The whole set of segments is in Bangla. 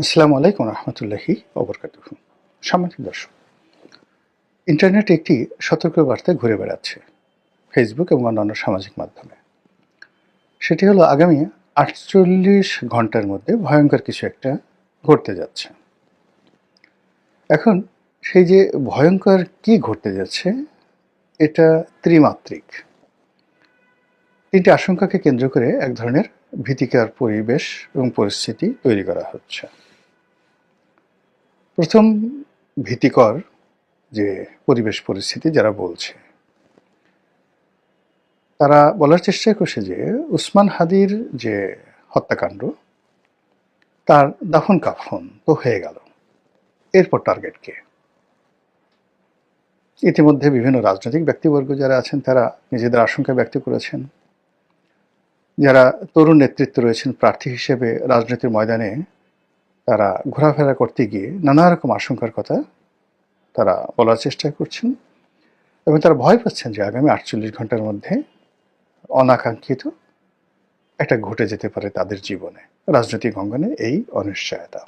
আসসালামু আলাইকুম রহমতুল্লাহি ওবরকাতুহু। সম্মানিত দর্শক, ইন্টারনেটে একটি সতর্কবার্তা ঘুরে বেড়াচ্ছে ফেসবুক এবং অন্যান্য সামাজিক মাধ্যমে। সেটি হলো আগামী ৪৮ ঘন্টার মধ্যে ভয়ঙ্কর কিছু একটা ঘটতে যাচ্ছে। এখন সেই যে ভয়ঙ্কর কি ঘটতে যাচ্ছে, এটা ত্রিমাত্রিক। তিনটি আশঙ্কাকে কেন্দ্র করে এক ধরনের ভীতিকর পরিবেশ এবং পরিস্থিতি তৈরি করা হচ্ছে। প্রথম ভীতিকর যে পরিবেশ পরিস্থিতি যারা বলছে, তারা বলার চেষ্টা করছে যে উসমান হাদির যে হত্যাকাণ্ড, তার দাফন কাফন তো হয়ে গেল, এরপর টার্গেট কে? ইতিমধ্যে বিভিন্ন রাজনৈতিক ব্যক্তিবর্গ যারা আছেন তারা নিজেদের আশঙ্কা ব্যক্ত করেছেন। যারা তরুণ নেতৃত্ব রয়েছেন প্রার্থী হিসেবে রাজনীতির ময়দানে, তারা ঘোরাফেরা করতে গিয়ে নানা রকম আশঙ্কার কথা তারা বলার চেষ্টা করছেন এবং তারা ভয় পাচ্ছেন যে আগামী ৪৮ ঘন্টার মধ্যে অনাকাঙ্ক্ষিত একটা ঘটে যেতে পারে তাদের জীবনে, রাজনৈতিক অঙ্গনে এই অনিশ্চয়তা।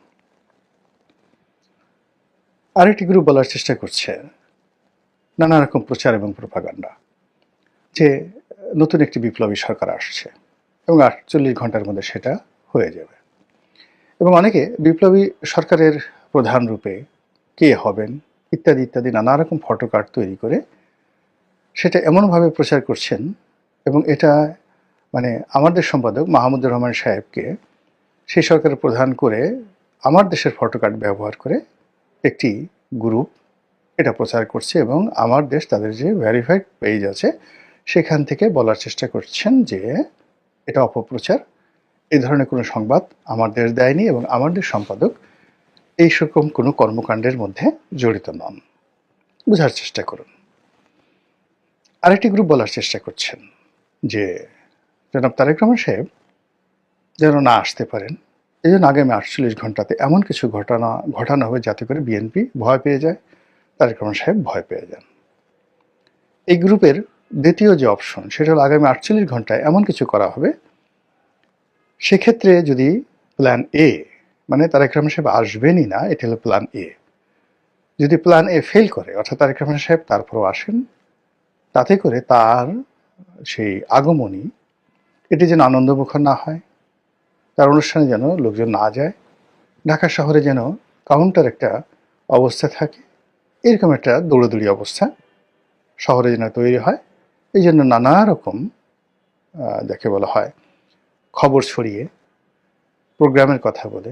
আরেকটি গ্রুপ বলার চেষ্টা করছে নানা রকম প্রচার এবং প্রোপাগান্ডা যে নতুন একটি বিপ্লবী সরকার আসছে এবং ৪৮ ঘন্টার মধ্যে সেটা হয়ে যাবে। এবং অনেকে বিপ্লবী সরকারের প্রধান রূপে কে হবেন ইত্যাদি ইত্যাদি নানা রকম ফটোকার্ড তৈরি করে সেটা এমনভাবে প্রচার করছেন, এবং এটা মানে আমার দেশ সম্পাদক মাহমুদুর রহমান সাহেবকে সেই সরকারের প্রধান করে আমার দেশের ফটোকার্ড ব্যবহার করে একটি গ্রুপ এটা প্রচার করছে, এবং আমার দেশ তাদের যে ভেরিফাইড পেজ আছে সেখান থেকে বলার চেষ্টা করছেন যে এটা অপপ্রচার, এই ধরনের কোনো সংবাদ আমার দেশ দেয়নি এবং আমার দেশ সম্পাদক এই রকম কোনো কর্মকাণ্ডের মধ্যে জড়িত নন। বোঝার চেষ্টা করুন। আরেকটি গ্রুপ বলার চেষ্টা করছেন যে জনাব তারেক রহমান সাহেব যেন না আসতে পারেন, এই জন্য আগামী ৪৮ ঘন্টাতে এমন কিছু ঘটানো হবে যাতে করে বিএনপি ভয় পেয়ে যায়, তারেক রহমান সাহেব ভয় পেয়ে যান। এই গ্রুপের দ্বিতীয় যে অপশন সেটা হলো আগামী ৪৮ ঘন্টায় এমন কিছু করা হবে, সেক্ষেত্রে যদি প্ল্যান এ, মানে তারেক রহমান সাহেব আসবেনই না, এটা হলো প্ল্যান এ, যদি প্ল্যান এ ফেল করে অর্থাৎ তারেক রহমান সাহেব তারপরও আসেন, তাতে করে তার সেই আগমনী এটি যেন আনন্দমুখর না হয়, তার অনুষ্ঠানে যেন লোকজন না যায়, ঢাকা শহরে যেন কাউন্টার একটা অবস্থা থাকে, এরকম একটা দৌড়াদৌড়ি অবস্থা শহরে যেন তৈরি হয়। এই জন্য নানা রকম যাকে বলা হয় খবর ছড়িয়ে প্রোগ্রামের কথা বলে